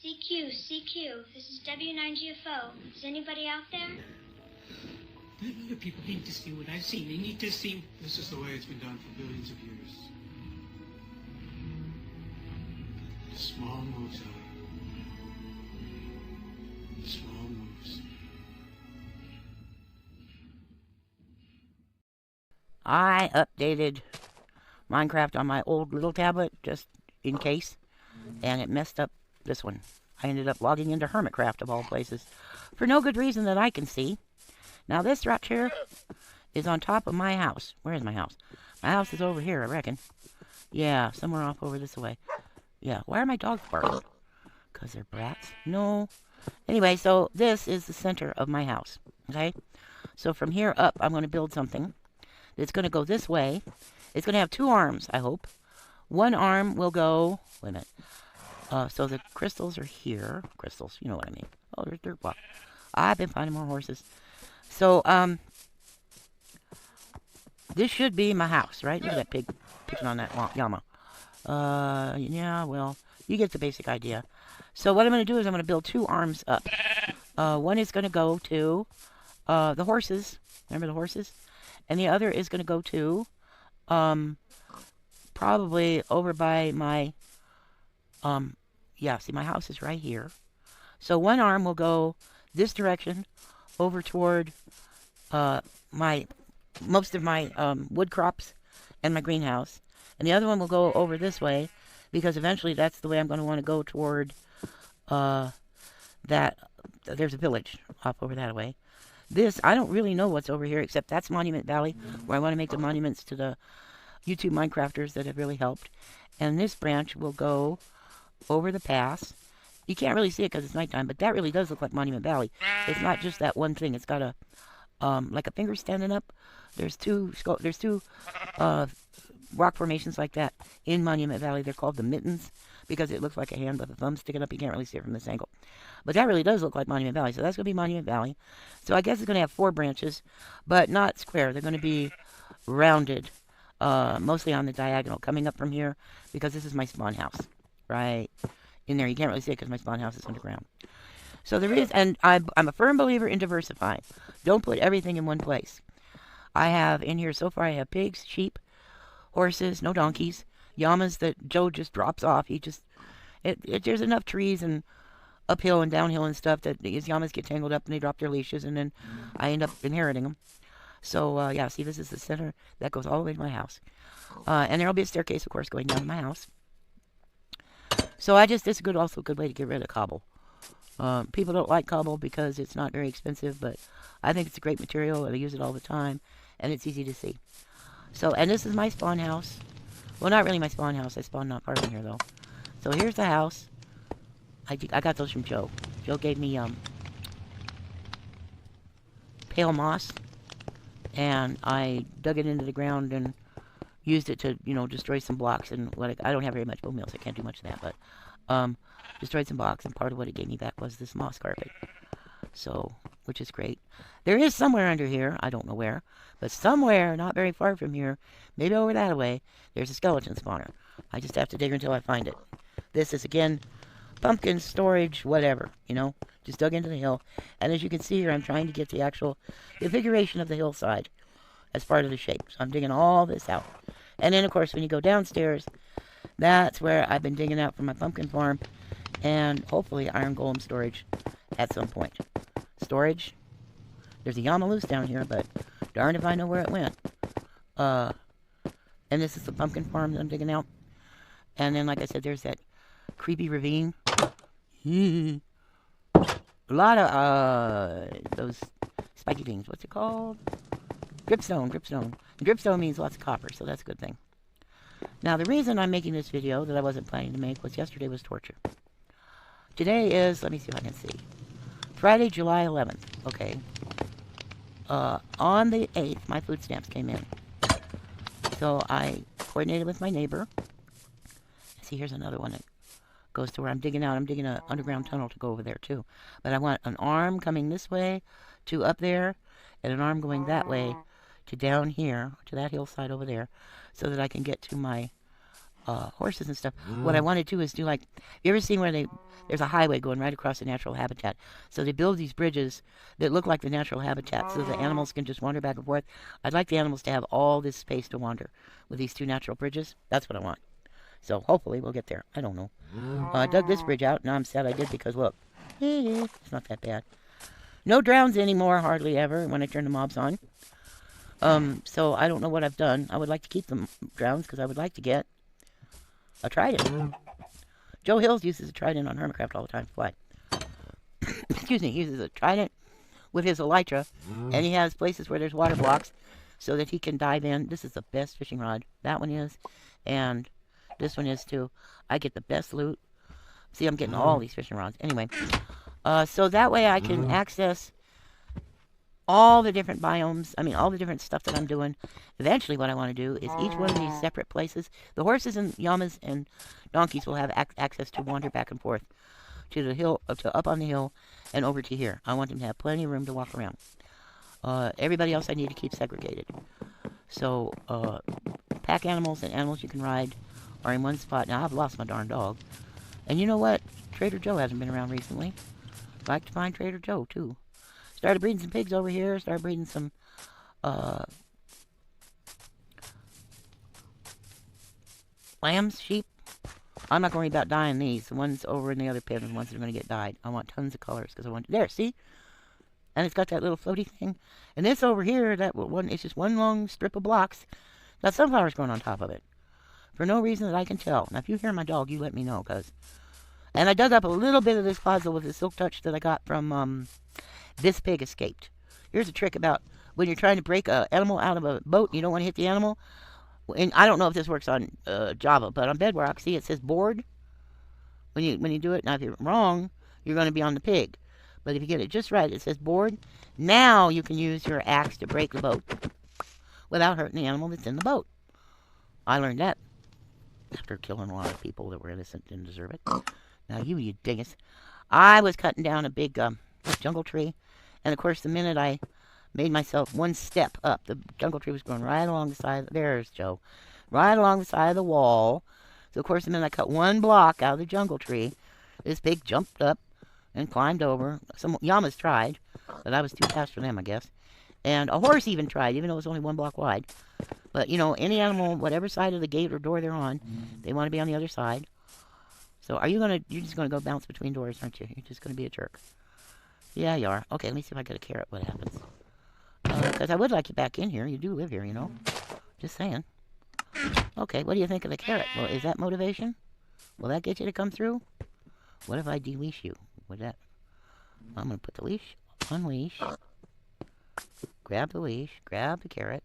CQ, CQ, this is W9GFO. Is anybody out there? Other people need to see what I've seen. They need to see... This is the way it's been done for billions of years. Small moves, small moves. I updated Minecraft on my old little tablet just in case, and it messed up this one. I ended up logging into Hermitcraft of all places for no good reason that I can see. Now this structure is on top of my house. Where is my house? My house is over here, I reckon. Yeah, somewhere off over this way. Yeah, why are my dogs barking? Because they're brats? No. Anyway, so this is the center of my house, okay? So from here up, I'm going to build something. It's going to go this way. It's going to have two arms, I hope. One arm will go... Wait a minute. So the crystals are here. Crystals, you know what I mean. Oh, there's dirt block. I've been finding more horses. So, this should be my house, right? Look at that pig picking on that llama. Yeah, well, you get the basic idea. So what I'm going to do is I'm going to build two arms up. One is going to go to the horses. Remember the horses? And the other is going to go to probably over by my... yeah, see, my house is right here. So one arm will go this direction over toward most of my wood crops and my greenhouse. And the other one will go over this way, because eventually that's the way I'm going to want to go toward that. There's a village off over that way. This, I don't really know what's over here, except that's Monument Valley, where I want to make the monuments to the YouTube Minecrafters that have really helped. And this branch will go over the pass. You can't really see it because it's nighttime, but that really does look like Monument Valley. It's not just that one thing. It's got a, like a finger standing up. There's two rock formations like that in Monument Valley. They're called the Mittens because it looks like a hand with a thumb sticking up. You can't really see it from this angle. But that really does look like Monument Valley. So that's going to be Monument Valley. So I guess it's going to have 4 branches, but not square. They're going to be rounded, mostly on the diagonal, coming up from here because this is my spawn house. Right in there. You can't really see it because my spawn house is underground. So there is, and I'm a firm believer in diversifying. Don't put everything in one place. I have in here so far, I have pigs, sheep, horses, no donkeys, llamas that Joe just drops off. He just, there's enough trees and uphill and downhill and stuff that these llamas get tangled up and they drop their leashes and then I end up inheriting them. So, yeah, see, this is the center that goes all the way to my house. And there will be a staircase, of course, going down to my house. So it's also a good way to get rid of cobble. People don't like cobble because it's not very expensive, but I think it's a great material and I use it all the time and it's easy to see. So, and this is my spawn house. Well, not really my spawn house. I spawned not far from here though. So here's the house. I got those from Joe. Joe gave me pale moss and I dug it into the ground and used it to, destroy some blocks and I don't have very much bone meal, so I can't do much of that, but destroyed some blocks, and part of what it gave me back was this moss carpet. So, which is great. There is somewhere under here, I don't know where, but somewhere not very far from here, maybe over that way, there's a skeleton spawner. I just have to dig until I find it. This is, again, pumpkin storage, whatever, just dug into the hill. And as you can see here, I'm trying to get the actual configuration of the hillside as part of the shape. So I'm digging all this out. And then, of course, when you go downstairs, that's where I've been digging out for my pumpkin farm and hopefully iron golem storage at some point. Storage. There's a llama loose down here, but darn if I know where it went. And this is the pumpkin farm that I'm digging out. And then, like I said, there's that creepy ravine. A lot of those spiky things. What's it called? Dripstone. Dripstone means lots of copper, so that's a good thing. Now, the reason I'm making this video that I wasn't planning to make was yesterday was torture. Today is, let me see if I can see, Friday, July 11th. Okay. On the 8th, my food stamps came in. So I coordinated with my neighbor. See, here's another one that goes to where I'm digging out. I'm digging an underground tunnel to go over there, too. But I want an arm coming this way to up there, and an arm going that way to down here, to that hillside over there, so that I can get to my horses and stuff. What I wanted to is do like, you ever seen where there's a highway going right across the natural habitat. So they build these bridges that look like the natural habitat so the animals can just wander back and forth. I'd like the animals to have all this space to wander with these 2 natural bridges. That's what I want. So hopefully we'll get there. I don't know. I dug this bridge out. Now I'm sad I did because look, it's not that bad. No drowns anymore, hardly ever, when I turn the mobs on. So I don't know what I've done. I would like to keep the drowns because I would like to get a trident. Joe Hills uses a trident on Hermitcraft all the time. Why? Excuse me, he uses a trident with his elytra, and he has places where there's water blocks so that he can dive in. This is the best fishing rod. That one is, and this one is too. I get the best loot. See, I'm getting all these fishing rods. Anyway, so that way I can access all the different biomes, all the different stuff that I'm doing. Eventually what I want to do is each one of these separate places, the horses and llamas and donkeys will have access to wander back and forth to the hill, to up on the hill and over to here. I want them to have plenty of room to walk around. Everybody else I need to keep segregated. So, pack animals and animals you can ride are in one spot. Now, I've lost my darn dog. And you know what? Trader Joe hasn't been around recently. I'd like to find Trader Joe, too. Started breeding some pigs over here. Started breeding some, lambs, sheep. I'm not going to worry about dyeing these. The ones over in the other pen are the ones that are going to get dyed. I want tons of colors because I want... There, see? And it's got that little floaty thing. And this over here, that one, it's just one long strip of blocks. Got sunflowers growing on top of it. For no reason that I can tell. Now, if you hear my dog, you let me know, because... And I dug up a little bit of this puzzle with the silk touch that I got from, This Pig Escaped. Here's a trick about when you're trying to break an animal out of a boat and you don't want to hit the animal. And I don't know if this works on Java, but on Bedrock, see, it says board when you do it. Now, if you're wrong, you're going to be on the pig. But if you get it just right, it says board. Now you can use your axe to break the boat without hurting the animal that's in the boat. I learned that after killing a lot of people that were innocent and didn't deserve it. Now, you dingus. I was cutting down a big jungle tree. And, of course, the minute I made myself one step up, the jungle tree was growing right along the side. There's Joe. Right along the side of the wall. So, of course, the minute I cut one block out of the jungle tree, this pig jumped up and climbed over. Some llamas tried, but I was too fast for them, I guess. And a horse even tried, even though it was only 1 block wide. But, you know, any animal, whatever side of the gate or door they're on, they want to be on the other side. So you're just going to go bounce between doors, aren't you? You're just going to be a jerk. Yeah, you are. Okay, let me see if I get a carrot. What happens? Because I would like you back in here. You do live here, you know. Just saying. Okay, what do you think of the carrot? Well, is that motivation? Will that get you to come through? What if I de-leash you? Would that... I'm going to put the leash, unleash, grab the leash, grab the carrot,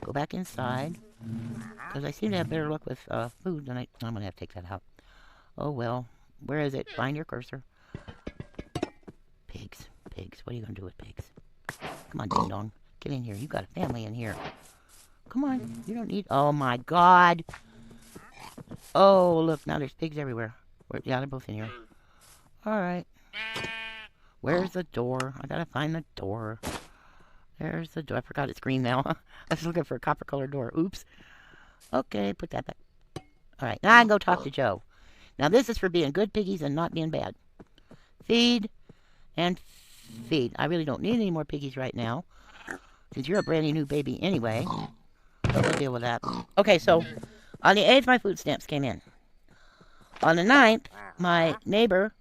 go back inside, because I seem to have better luck with food than I'm going to have to take that out. Oh, well. Where is it? Find your cursor. Pigs. Pigs. What are you going to do with pigs? Come on, ding dong. Get in here. You got a family in here. Come on. You don't need... Oh, my God. Oh, look. Now there's pigs everywhere. Yeah, they're both in here. All right. Where's the door? I got to find the door. There's the door. I forgot it's green now. I was looking for a copper-colored door. Oops. Okay, put that back. All right. Now I can go talk to Joe. Now, this is for being good piggies and not being bad. Feed and feed. I really don't need any more piggies right now, since you're a brand new baby anyway. But we'll deal with that. Okay, so on the 8th, my food stamps came in. On the 9th, my neighbor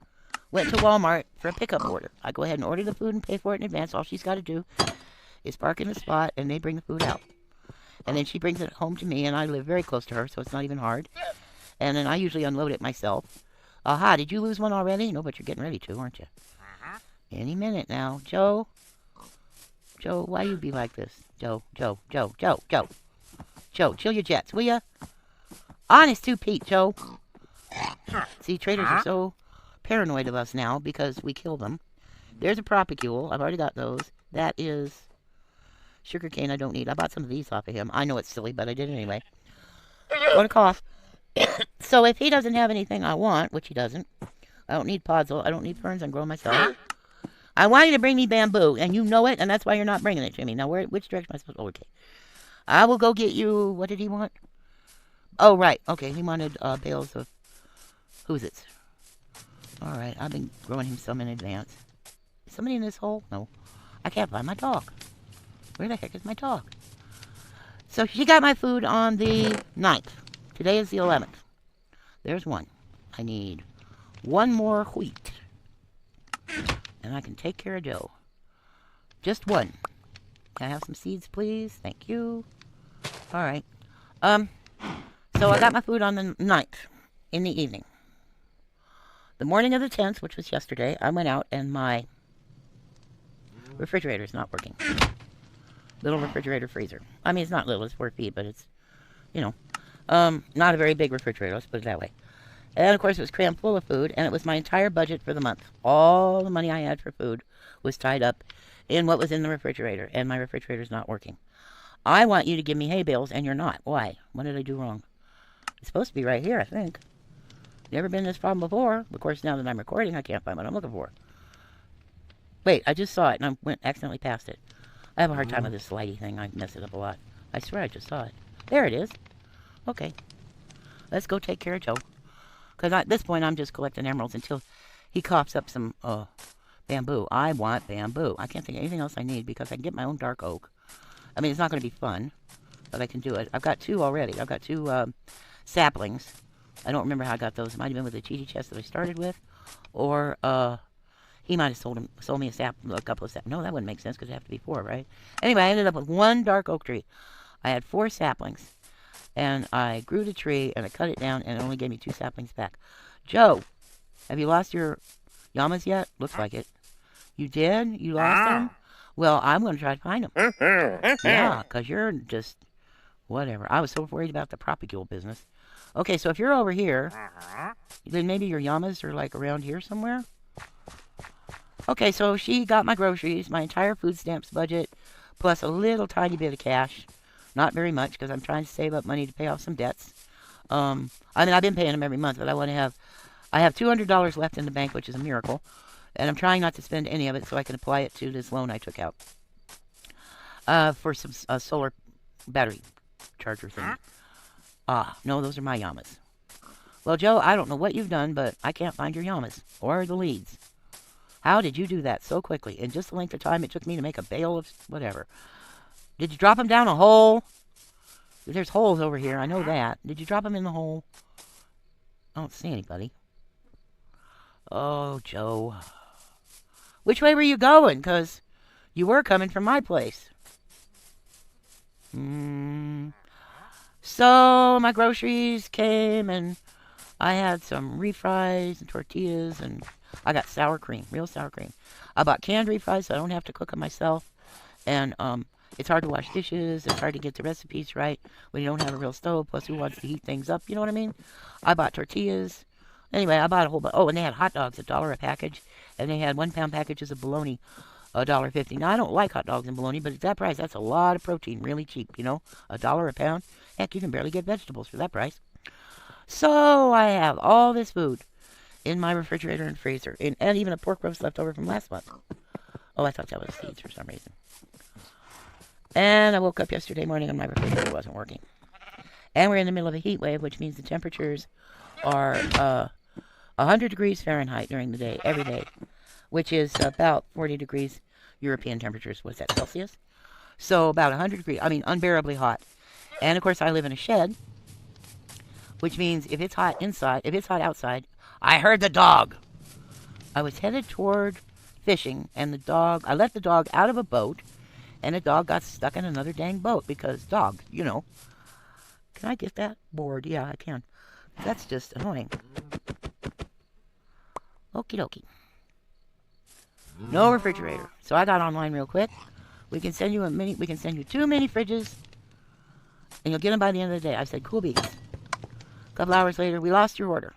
went to Walmart for a pickup order. I go ahead and order the food and pay for it in advance. All she's got to do is park in the spot, and they bring the food out. And then she brings it home to me, and I live very close to her, so it's not even hard. And then I usually unload it myself. Aha, did you lose one already? No, but you're getting ready to, aren't you? Any minute now. Joe? Joe, why you be like this? Joe, Joe, chill your jets, will ya? Honest to Pete, Joe. See, traders are so paranoid of us now because we kill them. There's a propicule. I've already got those. That is sugarcane I don't need. I bought some of these off of him. I know it's silly, but I did it anyway. Going to cough. So if he doesn't have anything I want, which he doesn't, I don't need podzol, I don't need ferns, I can grow myself. I want you to bring me bamboo, and you know it, and that's why you're not bringing it to me. Now, which direction am I supposed to... Oh, okay. I will go get you... What did he want? Oh, right. Okay, he wanted bales of... Who's it? Alright, I've been growing him some in advance. Is somebody in this hole? No. I can't find my dog. Where the heck is my dog? So she got my food on the 9th. Today is the 11th. There's one. I need one more wheat. And I can take care of Joe. Just one. Can I have some seeds, please? Thank you. Alright. So I got my food on the 9th in the evening. The morning of the 10th, which was yesterday, I went out and my refrigerator's not working. Little refrigerator freezer. I mean, it's not little, it's 4 feet, but it's, you know, not a very big refrigerator, let's put it that way. And of course it was crammed full of food, and it was my entire budget for the month. All the money I had for food was tied up in what was in the refrigerator, and my refrigerator's not working. I want you to give me hay bales, and you're not. Why? What did I do wrong? It's supposed to be right here, I think. Never been this problem before. Of course, now that I'm recording, I can't find what I'm looking for. Wait, I just saw it, and I went accidentally past it. I have a hard time with this slidey thing. I mess it up a lot. I swear I just saw it. There it is. Okay. Let's go take care of Joe. Because at this point, I'm just collecting emeralds until he coughs up some bamboo. I want bamboo. I can't think of anything else I need because I can get my own dark oak. I mean, it's not going to be fun, but I can do it. I've got 2 already. I've got 2 saplings. I don't remember how I got those. It might have been with the cheaty chest that I started with. Or, he might have sold me a couple of saplings. No, that wouldn't make sense because it'd have to be 4, right? Anyway, I ended up with 1 dark oak tree. I had 4 saplings. And I grew the tree, and I cut it down, and it only gave me 2 saplings back. Joe, have you lost your llamas yet? Looks like it. You did? You lost them? Well, I'm going to try to find them. Yeah, because you're just... Whatever. I was so worried about the propagule business. Okay, so if you're over here, then maybe your llamas are, like, around here somewhere? Okay, so she got my groceries, my entire food stamps budget, plus a little tiny bit of cash. Not very much, because I'm trying to save up money to pay off some debts. I mean, I've been paying them every month, but I have $200 left in the bank, which is a miracle. And I'm trying not to spend any of it so I can apply it to this loan I took out. For some solar battery charger thing. No, those are my llamas. Well, Joe, I don't know what you've done, but I can't find your llamas. Or the leads. How did you do that so quickly? In just the length of time it took me to make a bale of whatever. Did you drop them down a hole? There's holes over here. I know that. Did you drop them in the hole? I don't see anybody. Oh, Joe. Which way were you going? Because you were coming from my place. So, my groceries came, and I had some refries and tortillas, and I got sour cream. Real sour cream. I bought canned refries so I don't have to cook them myself. And, it's hard to wash dishes. It's hard to get the recipes right when you don't have a real stove. Plus, who wants to heat things up? You know what I mean? I bought tortillas. Anyway, I bought a whole bunch. Oh, and they had hot dogs, $1 a package. And they had 1-pound packages of bologna, $1.50. Now, I don't like hot dogs and bologna, but at that price, that's a lot of protein. Really cheap, you know? $1 a pound. Heck, you can barely get vegetables for that price. So, I have all this food in my refrigerator and freezer. And even a pork roast left over from last month. Oh, I thought that was seeds for some reason. And I woke up yesterday morning and my refrigerator wasn't working. And we're in the middle of a heat wave, which means the temperatures are 100 degrees Fahrenheit during the day, every day, which is about 40 degrees European temperatures. What's that, Celsius? So about 100 degrees, I mean, unbearably hot. And, of course, I live in a shed, which means if it's hot inside, if it's hot outside, I heard the dog. I was headed toward fishing, and I let the dog out of a boat, and the dog got stuck in another dang boat because dogs, you know. Can I get that board? Yeah, I can. That's just annoying. Okie dokie. No refrigerator. So I got online real quick. We can send you we can send you 2 mini fridges, and you'll get them by the end of the day. I said, cool beans. A couple hours later, we lost your order.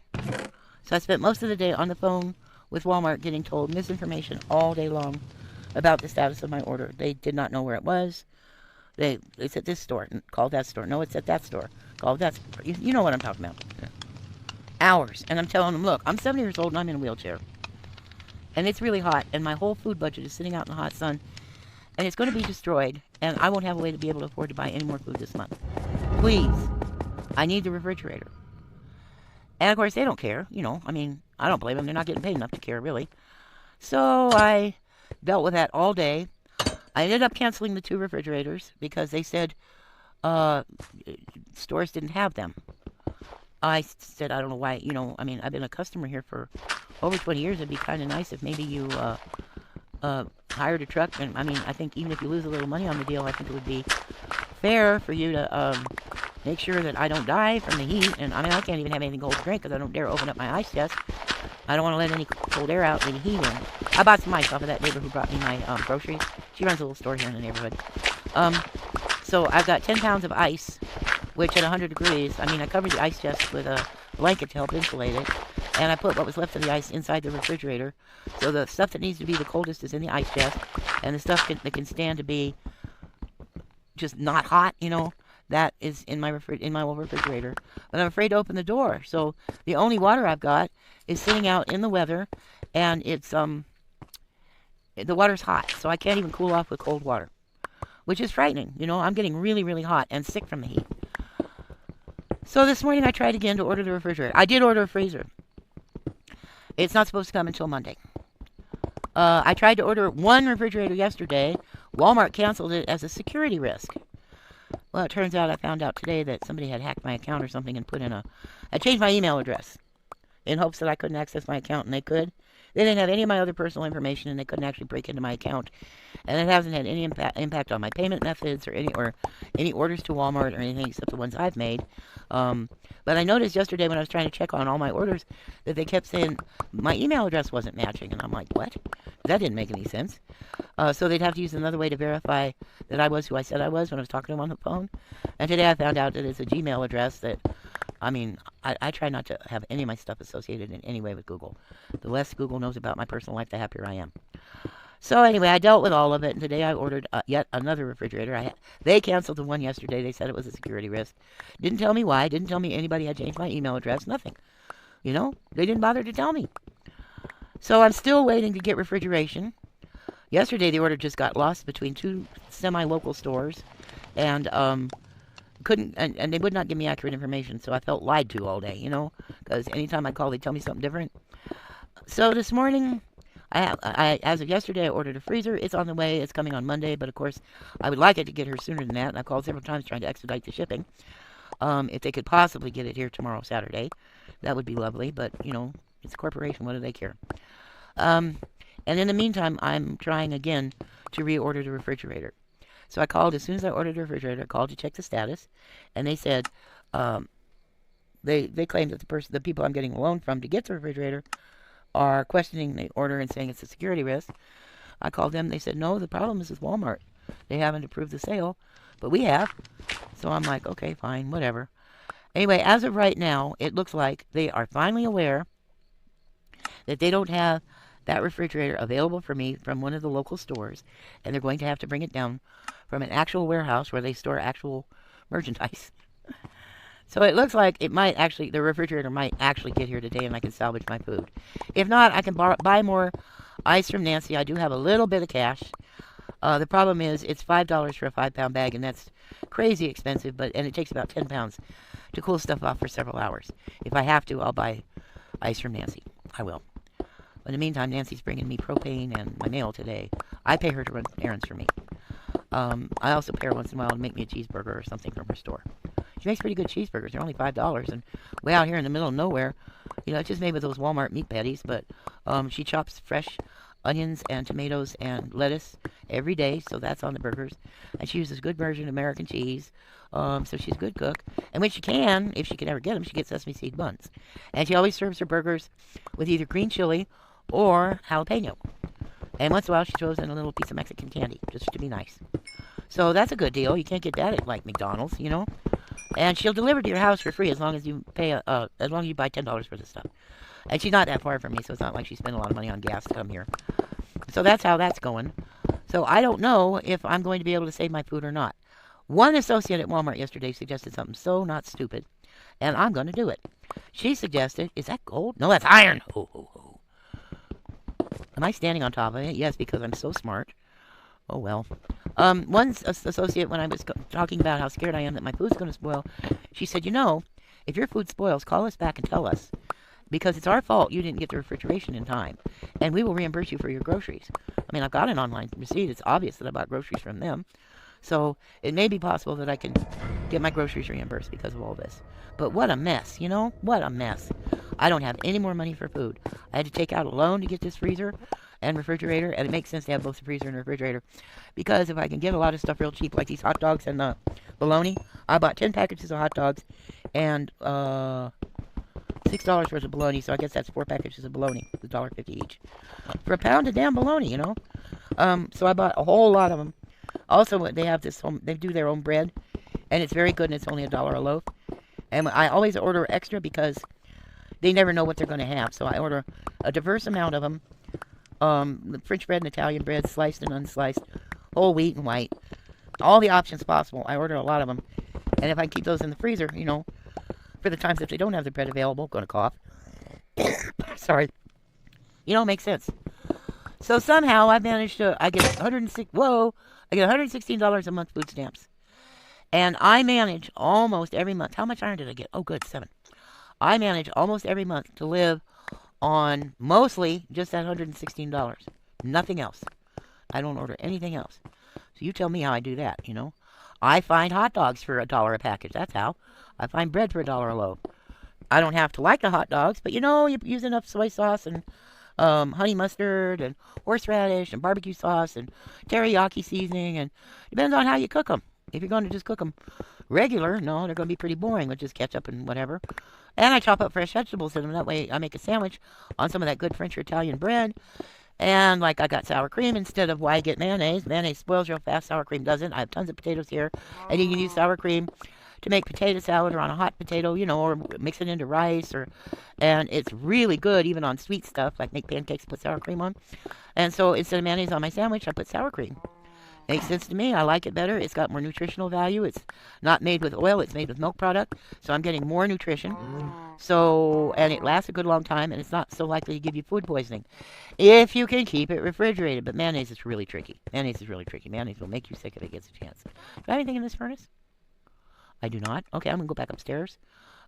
So I spent most of the day on the phone with Walmart getting told misinformation all day long about the status of my order. They did not know where it was. It's at this store. Call that store. No, it's at that store. Call that store. You know what I'm talking about. Yeah. Hours. And I'm telling them, look, I'm 70 years old and I'm in a wheelchair. And it's really hot. And my whole food budget is sitting out in the hot sun. And it's going to be destroyed. And I won't have a way to be able to afford to buy any more food this month. Please. I need the refrigerator. And of course, they don't care, you know. I mean, I don't blame them. They're not getting paid enough to care, really. So I dealt with that all day. I ended up canceling the 2 refrigerators because they said stores didn't have them. I said, I don't know why, you know, I mean, I've been a customer here for over 20 years. It'd be kind of nice if maybe you hired a truck. And I mean, I think even if you lose a little money on the deal, I think it would be fair for you to make sure that I don't die from the heat. And I mean, I can't even have anything cold to drink because I don't dare open up my ice chest. I don't want to let any cold air out, any heat in. I bought some ice off of that neighbor who brought me my groceries. She runs a little store here in the neighborhood. So I've got 10 pounds of ice, which at 100 degrees, I mean, I covered the ice chest with a blanket to help insulate it. And I put what was left of the ice inside the refrigerator. So the stuff that needs to be the coldest is in the ice chest. And the stuff that can stand to be just not hot, you know, that is in my old refrigerator. But I'm afraid to open the door. So the only water I've got is sitting out in the weather. And it's, the water's hot. So I can't even cool off with cold water. Which is frightening. You know, I'm getting really, really hot and sick from the heat. So this morning I tried again to order the refrigerator. I did order a freezer. It's not supposed to come until Monday. I tried to order 1 refrigerator yesterday. Walmart canceled it as a security risk. Well, it turns out I found out today that somebody had hacked my account or something and put in I changed my email address in hopes that I couldn't access my account, and they could. They didn't have any of my other personal information, and they couldn't actually break into my account. And it hasn't had any impact on my payment methods or any orders to Walmart or anything except the ones I've made. But I noticed yesterday when I was trying to check on all my orders that they kept saying my email address wasn't matching. And I'm like, what? That didn't make any sense. So they'd have to use another way to verify that I was who I said I was when I was talking to them on the phone. And today I found out that it's a Gmail address that, I mean, I try not to have any of my stuff associated in any way with Google. The less Google knows about my personal life, the happier I am. So anyway, I dealt with all of it, and today I ordered yet another refrigerator. They canceled the one yesterday. They said it was a security risk. Didn't tell me why. Didn't tell me anybody had changed my email address. Nothing. You know, they didn't bother to tell me. So I'm still waiting to get refrigeration. Yesterday, the order just got lost between 2 semi-local stores, and couldn't, and they would not give me accurate information, so I felt lied to all day, you know, because anytime I call, they tell me something different. So this morning, as of yesterday, I ordered a freezer. It's on the way. It's coming on Monday, but of course, I would like it to get here sooner than that, and I've called several times trying to expedite the shipping. If they could possibly get it here tomorrow, Saturday, that would be lovely, but, you know, it's a corporation. What do they care? And in the meantime, I'm trying again to reorder the refrigerator. So I called, as soon as I ordered the refrigerator, I called to check the status, and they said, they claimed that the people I'm getting a loan from to get the refrigerator are questioning the order and saying it's a security risk. I called them. They said, no, the problem is with Walmart. They haven't approved the sale, but we have. So I'm like, okay, fine, whatever. Anyway, as of right now, it looks like they are finally aware that they don't have that refrigerator available for me from one of the local stores, and they're going to have to bring it down from an actual warehouse where they store actual merchandise. So it looks like it might actually, the refrigerator might actually get here today and I can salvage my food. If not, I can buy more ice from Nancy. I do have a little bit of cash. The problem is it's $5 for a 5-pound bag, and that's crazy expensive, and it takes about 10 pounds to cool stuff off for several hours. If I have to, I'll buy ice from Nancy. I will. But in the meantime, Nancy's bringing me propane and my mail today. I pay her to run errands for me. I also pay her once in a while to make me a cheeseburger or something from her store. She makes pretty good cheeseburgers. They're only $5, and way out here in the middle of nowhere, you know, it's just made with those Walmart meat patties, but she chops fresh onions and tomatoes and lettuce every day, so that's on the burgers. And she uses good version American cheese, so she's a good cook. And when she can, if she can ever get them, she gets sesame seed buns. And she always serves her burgers with either green chili or jalapeno. And once in a while, she throws in a little piece of Mexican candy, just to be nice. So that's a good deal. You can't get that at, like, McDonald's, you know. And she'll deliver to your house for free as long as you pay, as long as you buy $10 worth of stuff. And she's not that far from me, so it's not like she spent a lot of money on gas to come here. So that's how that's going. So I don't know if I'm going to be able to save my food or not. One associate at Walmart yesterday suggested something so not stupid, and I'm going to do it. She suggested, is that gold? No, that's iron. Ho, ho, ho. Am I standing on top of it? Yes, because I'm so smart. Oh, well. One associate, when I was talking about how scared I am that my food's going to spoil, She said, you know, if your food spoils, call us back and tell us. Because it's our fault you didn't get the refrigeration in time. And we will reimburse you for your groceries. I mean, I've got an online receipt. It's obvious that I bought groceries from them. So it may be possible that I can get my groceries reimbursed because of all this. But what a mess, you know? What a mess. I don't have any more money for food. I had to take out a loan to get this freezer and refrigerator. And it makes sense to have both the freezer and refrigerator. Because if I can get a lot of stuff real cheap, like these hot dogs and the bologna, I bought 10 packages of hot dogs and $6 worth of bologna, so I guess that's 4 packages of bologna, $1.50 each. For a pound of damn bologna, you know? So I bought a whole lot of them. Also, they have this home, they do their own bread, and it's very good, and it's only $1 a loaf. And I always order extra because they never know what they're going to have, so I order a diverse amount of them. The French bread and Italian bread, sliced and unsliced, whole wheat and white. All the options possible. I order a lot of them. And if I keep those in the freezer, you know, for the times if they don't have the bread available, going to cough. Sorry. You know, it makes sense. So somehow I managed to, I get $116 a month food stamps. And I manage almost every month. How much iron did I get? Oh, good, 7. I manage almost every month to live on mostly just that $116. Nothing else. I don't order anything else. So you tell me how I do that, you know. I find hot dogs for $1 a package. That's how. I find bread for $1 a loaf. I don't have to like the hot dogs, but you know, you use enough soy sauce and honey mustard and horseradish and barbecue sauce and teriyaki seasoning, and depends on how you cook them. If you're going to just cook them regular, no, they're going to be pretty boring with just ketchup and whatever. And I chop up fresh vegetables in them. That way I make a sandwich on some of that good French or Italian bread. And like I got sour cream instead of why get mayonnaise. Mayonnaise spoils real fast. Sour cream doesn't. I have tons of potatoes here. And you can use sour cream to make potato salad or on a hot potato, you know, or mix it into rice. And it's really good even on sweet stuff, like make pancakes, put sour cream on. And so instead of mayonnaise on my sandwich, I put sour cream. Makes sense to me. I like it better. It's got more nutritional value. It's not made with oil. It's made with milk product. So I'm getting more nutrition. So, and it lasts a good long time, and it's not so likely to give you food poisoning if you can keep it refrigerated. But mayonnaise is really tricky. Mayonnaise is really tricky. Mayonnaise will make you sick if it gets a chance. Do I have anything in this furnace? I do not. Okay, I'm going to go back upstairs.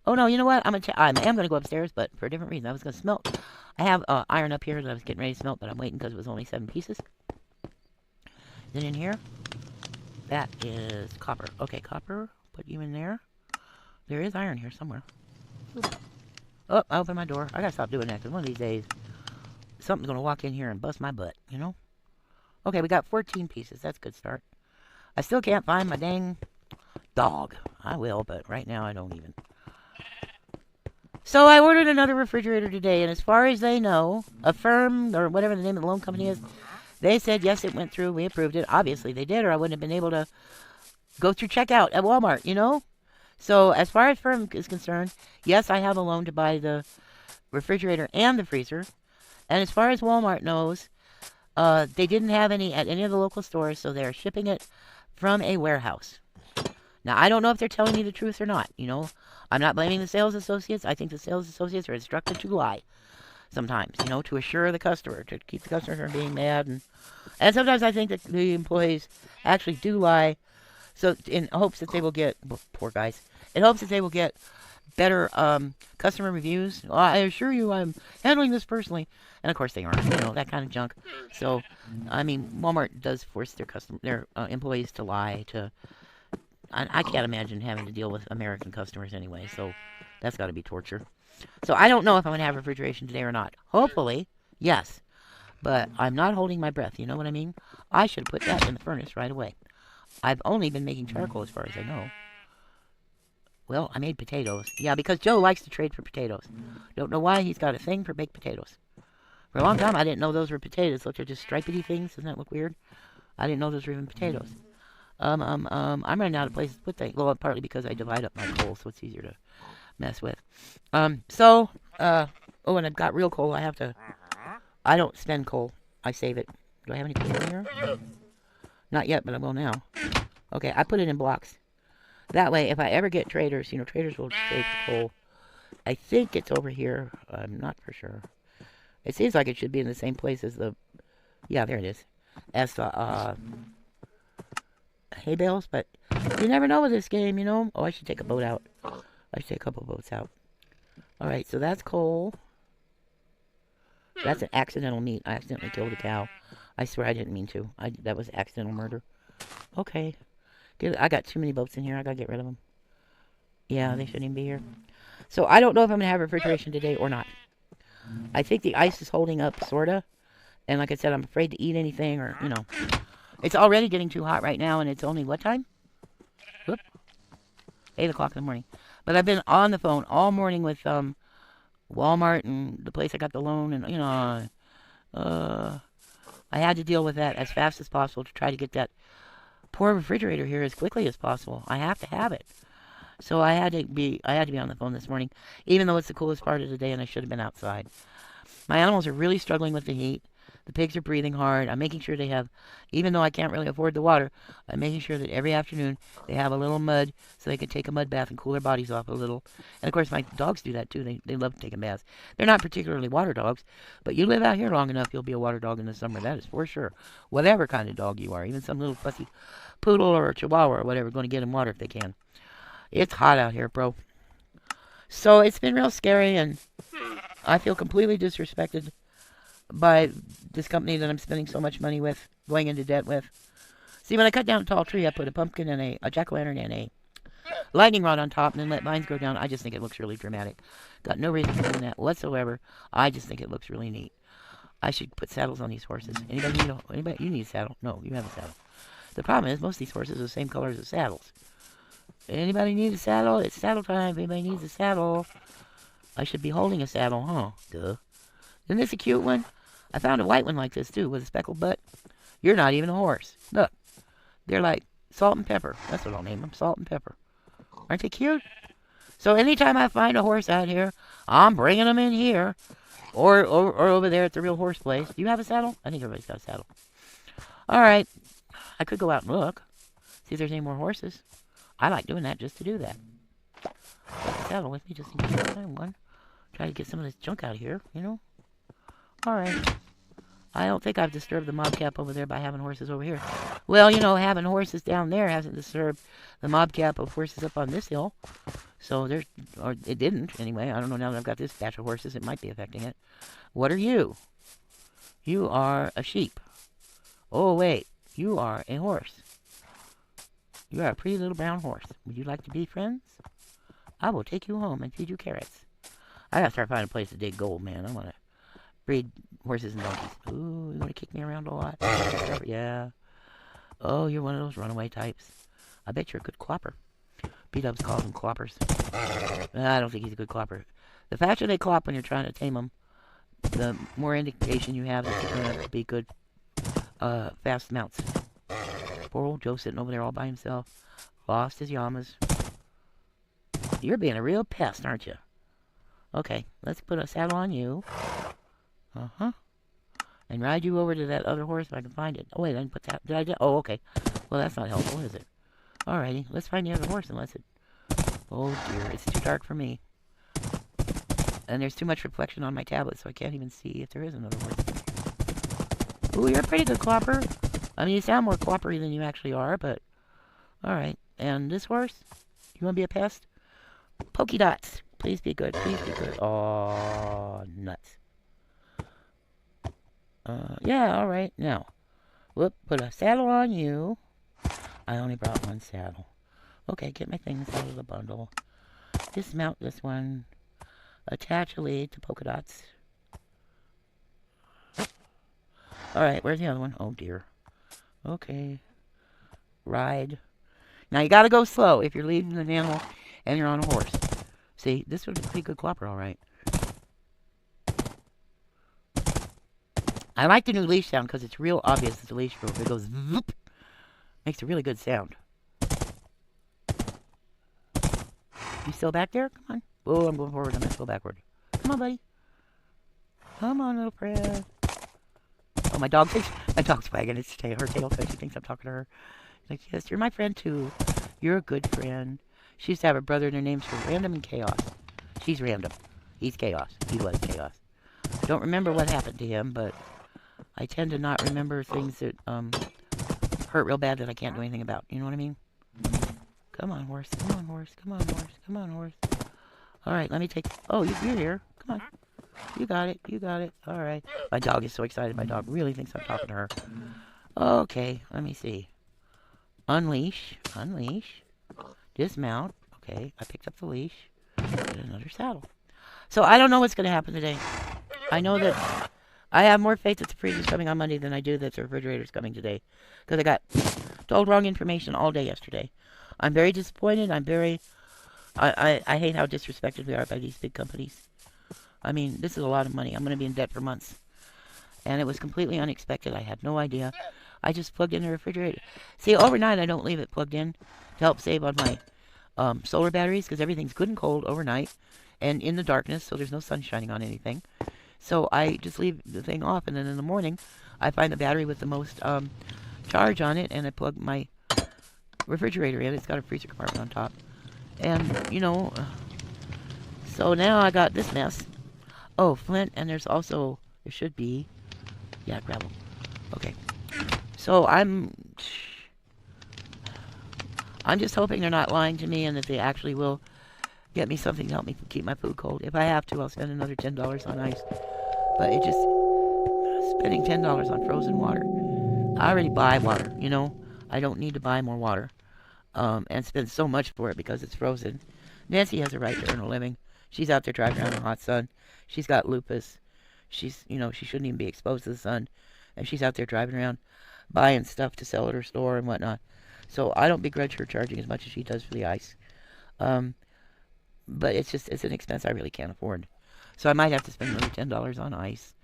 Oh, no, you know what? I am going to go upstairs, but for a different reason. I was going to smelt. I have iron up here that I was getting ready to smelt, but I'm waiting because it was only 7 pieces. Is it in here? That is copper. Okay, copper. Put you in there. There is iron here somewhere. Oh, I opened my door. I gotta stop doing that because one of these days something's gonna walk in here and bust my butt, you know? Okay, we got 14 pieces. That's a good start. I still can't find my dang dog. I will, but right now I don't even. So I ordered another refrigerator today, and as far as they know, Affirm, or whatever the name of the loan company is, they said, yes, it went through. We approved it. Obviously, they did, or I wouldn't have been able to go through checkout at Walmart, you know? So, as far as Firm is concerned, yes, I have a loan to buy the refrigerator and the freezer. And as far as Walmart knows, they didn't have any at any of the local stores, so they're shipping it from a warehouse. Now, I don't know if they're telling me the truth or not, you know? I'm not blaming the sales associates. I think the sales associates are instructed to lie. Sometimes, you know, to assure the customer, to keep the customer from being mad. And sometimes I think that the employees actually do lie, so in hopes that they will get, poor guys, in hopes that they will get better customer reviews. Well, I assure you I'm handling this personally. And of course they aren't, you know, that kind of junk. So, I mean, Walmart does force their employees to lie. I can't imagine having to deal with American customers anyway, so that's got to be torture. So I don't know if I'm going to have refrigeration today or not. Hopefully, yes. But I'm not holding my breath, you know what I mean? I should put that in the furnace right away. I've only been making charcoal as far as I know. Well, I made potatoes. Yeah, because Joe likes to trade for potatoes. Don't know why, he's got a thing for baked potatoes. For a long time, I didn't know those were potatoes. Look, they're just stripedy things. Doesn't that look weird? I didn't know those were even potatoes. I'm running out of places to put things. Well, partly because I divide up my coal, so it's easier to mess with. Oh, and I've got real coal. I don't spend coal. I save it. Do I have any coal in here? Not yet, but I will now. Okay, I put it in blocks. That way, if I ever get traders, you know, traders will trade for coal. I think it's over here. I'm not for sure. It seems like it should be in the same place as the... Yeah, there it is. As the, hay bales, but You never know with this game, you know. Oh, I should take a boat out. I should take a couple boats out. Alright, so that's coal. That's an accidental meat. I accidentally killed a cow. I swear I didn't mean to. That was accidental murder. Okay. I got too many boats in here. I gotta get rid of them. Yeah, they shouldn't even be here. So I don't know if I'm gonna have refrigeration today or not. I think the ice is holding up, sorta. And like I said, I'm afraid to eat anything or, you know. It's already getting too hot right now, and it's only what time? Whoop. 8 o'clock in the morning. But I've been on the phone all morning with Walmart and the place I got the loan, and, you know, I had to deal with that as fast as possible to try to get that poor refrigerator here as quickly as possible. I have to have it. So I had to be on the phone this morning, even though it's the coolest part of the day and I should have been outside. My animals are really struggling with the heat. The pigs are breathing hard. I'm making sure they have, even though I can't really afford the water, I'm making sure that every afternoon they have a little mud so they can take a mud bath and cool their bodies off a little. And of course my dogs do that too. They love taking baths. They're not particularly water dogs, but you live out here long enough, you'll be a water dog in the summer. That is for sure. Whatever kind of dog you are, even some little fussy poodle or a chihuahua or whatever, going to get in water if they can. It's hot out here, bro. So it's been real scary, and I feel completely disrespected by this company that I'm spending so much money with, going into debt with. See, when I cut down a tall tree, I put a pumpkin and a jack-o'-lantern and a lightning rod on top and then let vines grow down. I just think it looks really dramatic. Got no reason for doing that whatsoever. I just think it looks really neat. I should put saddles on these horses. Anybody, you need a saddle? No, you have a saddle. The problem is most of these horses are the same color as the saddles. Anybody need a saddle? It's saddle time. If anybody needs a saddle. I should be holding a saddle, huh? Duh. Isn't this a cute one? I found a white one like this, too, with a speckled butt. You're not even a horse. Look. They're like salt and pepper. That's what I'll name them. Salt and pepper. Aren't they cute? So anytime I find a horse out here, I'm bringing them in here. Or over there at the real horse place. Do you have a saddle? I think everybody's got a saddle. Alright. I could go out and look. See if there's any more horses. I like doing that just to do that. Take the saddle with me just in case I find one. Try to get some of this junk out of here, you know? Alright. I don't think I've disturbed the mob cap over there by having horses over here. Well, you know, having horses down there hasn't disturbed the mob cap of horses up on this hill. So there's, or it didn't anyway. I don't know, now that I've got this batch of horses, it might be affecting it. What are you? You are a sheep. Oh, wait. You are a horse. You are a pretty little brown horse. Would you like to be friends? I will take you home and feed you carrots. I gotta start finding a place to dig gold, man. I wanna breed horses and donkeys. Ooh, you wanna kick me around a lot? Yeah. Oh, you're one of those runaway types. I bet you're a good clopper. B-dubs calls them cloppers. I don't think he's a good clopper. The faster they clop when you're trying to tame them, the more indication you have that they're gonna be good, fast mounts. Poor old Joe sitting over there all by himself. Lost his llamas. You're being a real pest, aren't you? Okay, let's put a saddle on you. Uh-huh. And ride you over to that other horse if I can find it. Oh, wait, I didn't put that. Did I do? Oh, okay. Well, that's not helpful, is it? Alrighty, let's find the other horse unless it... Oh, dear, it's too dark for me. And there's too much reflection on my tablet, so I can't even see if there is another horse. Ooh, you're a pretty good clopper. I mean, you sound more cloppery than you actually are, but... Alright, and this horse? You want to be a pest? Pokey dots. Please be good, please be good. Oh, nuts. Yeah, alright, now. Whoop, put a saddle on you. I only brought one saddle. Okay, get my things out of the bundle. Dismount this one. Attach a lead to polka dots. Alright, where's the other one? Oh, dear. Okay. Ride. Now, you gotta go slow if you're leading an animal and you're on a horse. See, this was a pretty good clopper, alright. I like the new leash sound because it's real obvious it's a leash rope. It goes zoop. Makes a really good sound. You still back there? Come on. Oh, I'm going forward. I'm going to go backward. Come on, buddy. Come on, little friend. Oh, my dog's wagging its tail, her tail because she thinks I'm talking to her. Like, yes, you're my friend too. You're a good friend. She used to have a brother and their names were Random and Chaos. She's Random. He's Chaos. He was Chaos. Don't remember what happened to him, but I tend to not remember things that hurt real bad that I can't do anything about. You know what I mean? Come on, horse. Come on, horse. Come on, horse. Come on, horse. All right, let me take... Oh, you're here. Come on. You got it. You got it. All right. My dog is so excited. My dog really thinks I'm talking to her. Okay, let me see. Unleash. Unleash. Dismount. Okay, I picked up the leash. Get another saddle. So I don't know what's going to happen today. I know that I have more faith that the freezer's coming on Monday than I do that the refrigerator's coming today. Because I got told wrong information all day yesterday. I'm very disappointed. I'm very... I hate how disrespected we are by these big companies. I mean, this is a lot of money. I'm going to be in debt for months. And it was completely unexpected. I had no idea. I just plugged in the refrigerator. See, overnight I don't leave it plugged in to help save on my solar batteries because everything's good and cold overnight and in the darkness, so there's no sun shining on anything. So I just leave the thing off, and then in the morning I find the battery with the most charge on it, and I plug my refrigerator in. It's got a freezer compartment on top. And, you know, so now I got this mess. Oh, flint, and there's also, there should be, yeah, gravel. Okay. So I'm just hoping they're not lying to me and that they actually will get me something to help me keep my food cold. If I have to, I'll spend another $10 on ice. But it just, spending $10 on frozen water. I already buy water, you know. I don't need to buy more water. And spend so much for it because it's frozen. Nancy has a right to earn a living. She's out there driving around in the hot sun. She's got lupus. She's, you know, she shouldn't even be exposed to the sun. And she's out there driving around buying stuff to sell at her store and whatnot. So I don't begrudge her charging as much as she does for the ice. But it's an expense I really can't afford. So I might have to spend another $10 on ice.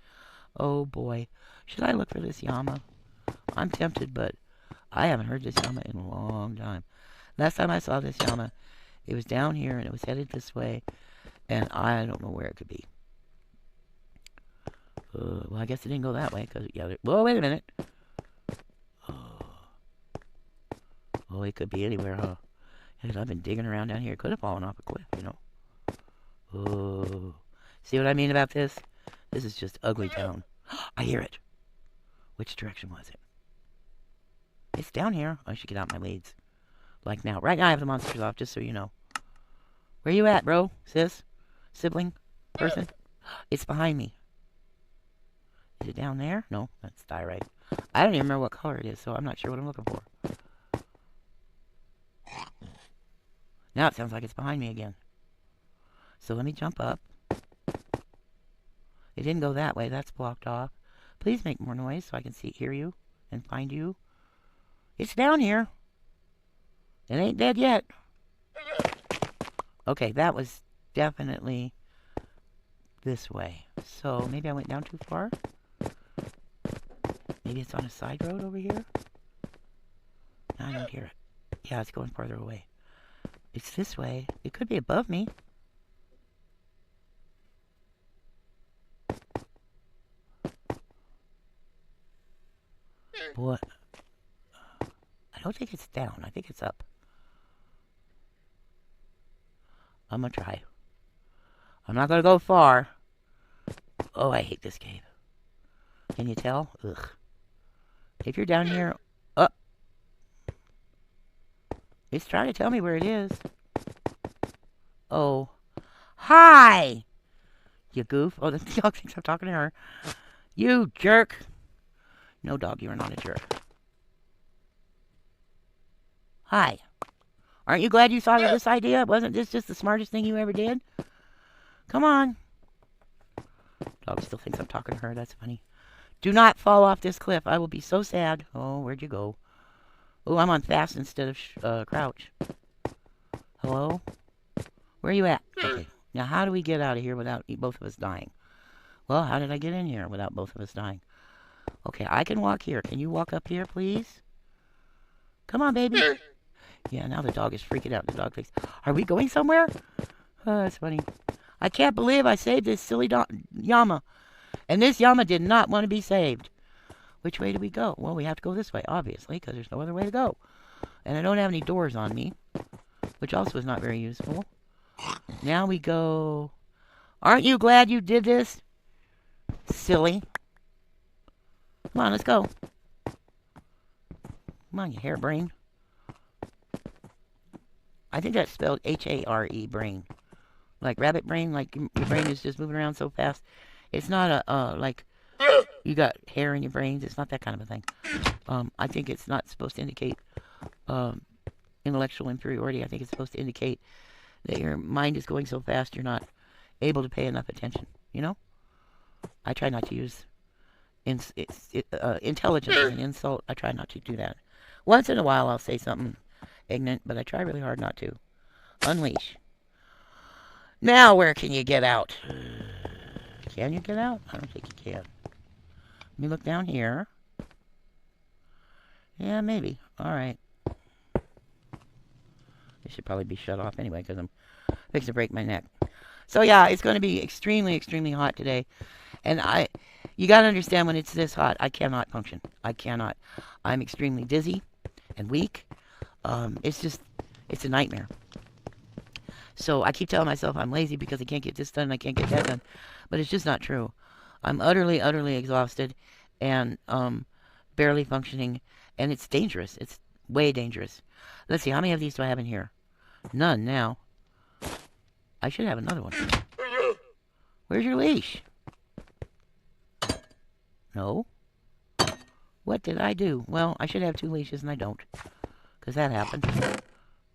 Oh boy. Should I look for this llama? I'm tempted, but I haven't heard this llama in a long time. Last time I saw this llama, it was down here and it was headed this way. And I don't know where it could be. Well, I guess it didn't go that way. Cause, yeah, whoa, wait a minute. Oh, it could be anywhere, huh? Because I've been digging around down here. It could have fallen off a cliff, you know. Oh. See what I mean about this? This is just ugly town. I hear it. Which direction was it? It's down here. I should get out my leads. Like now. Right now I have the monsters off, just so you know. Where you at, bro? Sis? Sibling? Person? It's behind me. Is it down there? No, that's diorite. I don't even remember what color it is, so I'm not sure what I'm looking for. Now it sounds like it's behind me again. So let me jump up. It didn't go that way. That's blocked off. Please make more noise so I can hear you and find you. It's down here. It ain't dead yet. Okay, that was definitely this way. So maybe I went down too far. Maybe it's on a side road over here. No, I don't hear it. Yeah, it's going farther away. It's this way. It could be above me. What? I don't think it's down. I think it's up. I'm gonna try. I'm not gonna go far. Oh, I hate this cave. Can you tell? Ugh. If you're down here... Oh! It's trying to tell me where it is. Oh. Hi! You goof. Oh, the dog thinks I'm talking to her. You jerk! No, dog, you are not a jerk. Hi. Aren't you glad you thought of this idea? Wasn't this just the smartest thing you ever did? Come on. Dog still thinks I'm talking to her. That's funny. Do not fall off this cliff. I will be so sad. Oh, where'd you go? Oh, I'm on fast instead of crouch. Hello? Where are you at? Okay. Now, how do we get out of here without both of us dying? Well, how did I get in here without both of us dying? Okay, I can walk here. Can you walk up here, please? Come on, baby. Yeah, now the dog is freaking out. The dog thinks, are we going somewhere? Oh, that's funny. I can't believe I saved this silly llama. And this llama did not want to be saved. Which way do we go? Well, we have to go this way, obviously, because there's no other way to go. And I don't have any doors on me, which also is not very useful. Now we go... Aren't you glad you did this? Silly. Come on, let's go. Come on, you harebrain. I think that's spelled H-A-R-E, brain. Like rabbit brain, like your brain is just moving around so fast. It's not like you got hair in your brains. It's not that kind of a thing. I think it's not supposed to indicate intellectual inferiority. I think it's supposed to indicate that your mind is going so fast you're not able to pay enough attention. You know? I try not to use intelligence as an insult. I try not to do that. Once in a while I'll say something ignorant, but I try really hard not to. Unleash. Now where can you get out? Can you get out? I don't think you can. Let me look down here. Yeah, maybe. Alright. It should probably be shut off anyway because I'm fixing to break my neck. So yeah, it's going to be extremely, extremely hot today. And you got to understand when it's this hot, I cannot function. I cannot. I'm extremely dizzy and weak. It's a nightmare. So I keep telling myself I'm lazy because I can't get this done and I can't get that done. But it's just not true. I'm utterly, utterly exhausted and barely functioning. And it's dangerous. It's way dangerous. Let's see, how many of these do I have in here? None now. I should have another one. Where's your leash? No. What did I do? Well, I should have 2 leashes and I don't. Because that happened.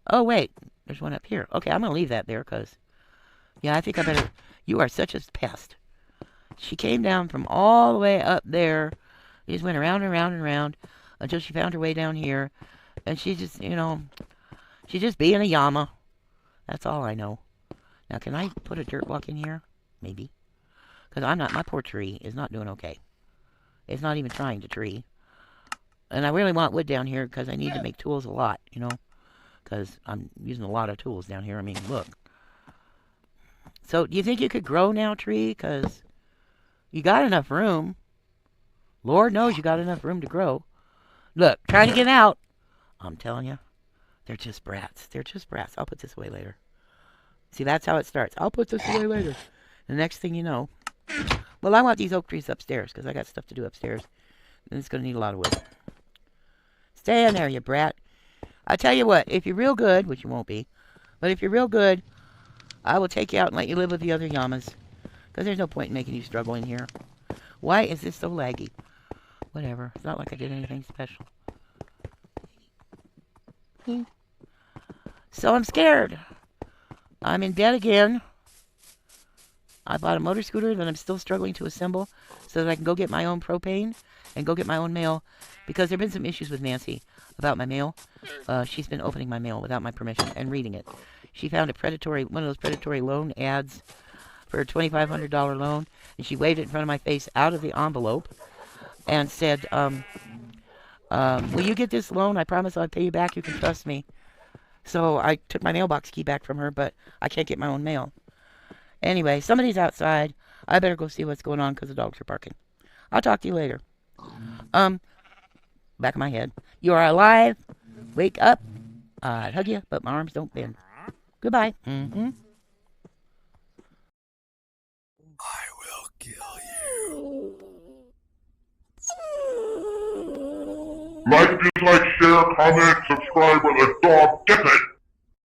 Oh, wait. There's one up here. Okay, I'm going to leave that there because... Yeah, I think I better... You are such a pest. She came down from all the way up there. She just went around and around and around until she found her way down here. And she just, you know... She's just being a llama. That's all I know. Now, can I put a dirt block in here? Maybe. Because I'm not... My poor tree is not doing okay. It's not even trying to tree. And I really want wood down here because I need to make tools a lot, you know. Because I'm using a lot of tools down here. I mean, look. So, do you think you could grow now, tree? Because you got enough room. Lord knows you got enough room to grow. Look, trying to get out. I'm telling you. They're just brats. They're just brats. I'll put this away later. See, that's how it starts. I'll put this away later. The next thing you know. Well, I want these oak trees upstairs because I got stuff to do upstairs. And it's going to need a lot of wood. Stay in there, you brat. I tell you what, if you're real good, which you won't be, but if you're real good, I will take you out and let you live with the other llamas. Because there's no point in making you struggle in here. Why is this so laggy? Whatever. It's not like I did anything special. So I'm scared. I'm in bed again. I bought a motor scooter that I'm still struggling to assemble so that I can go get my own propane and go get my own mail because there have been some issues with Nancy about my mail. She's been opening my mail without my permission and reading it. She found one of those predatory loan ads for a $2,500 loan, and she waved it in front of my face out of the envelope and said, will you get this loan? I promise I'll pay you back. You can trust me. So I took my mailbox key back from her, but I can't get my own mail. Anyway, somebody's outside. I better go see what's going on because the dogs are barking. I'll talk to you later. Back of my head. You are alive. Wake up. I'd hug you, but my arms don't bend. Goodbye. Mm-hmm. I will kill you. Like, dislike, share, comment, subscribe, or the dog gets it.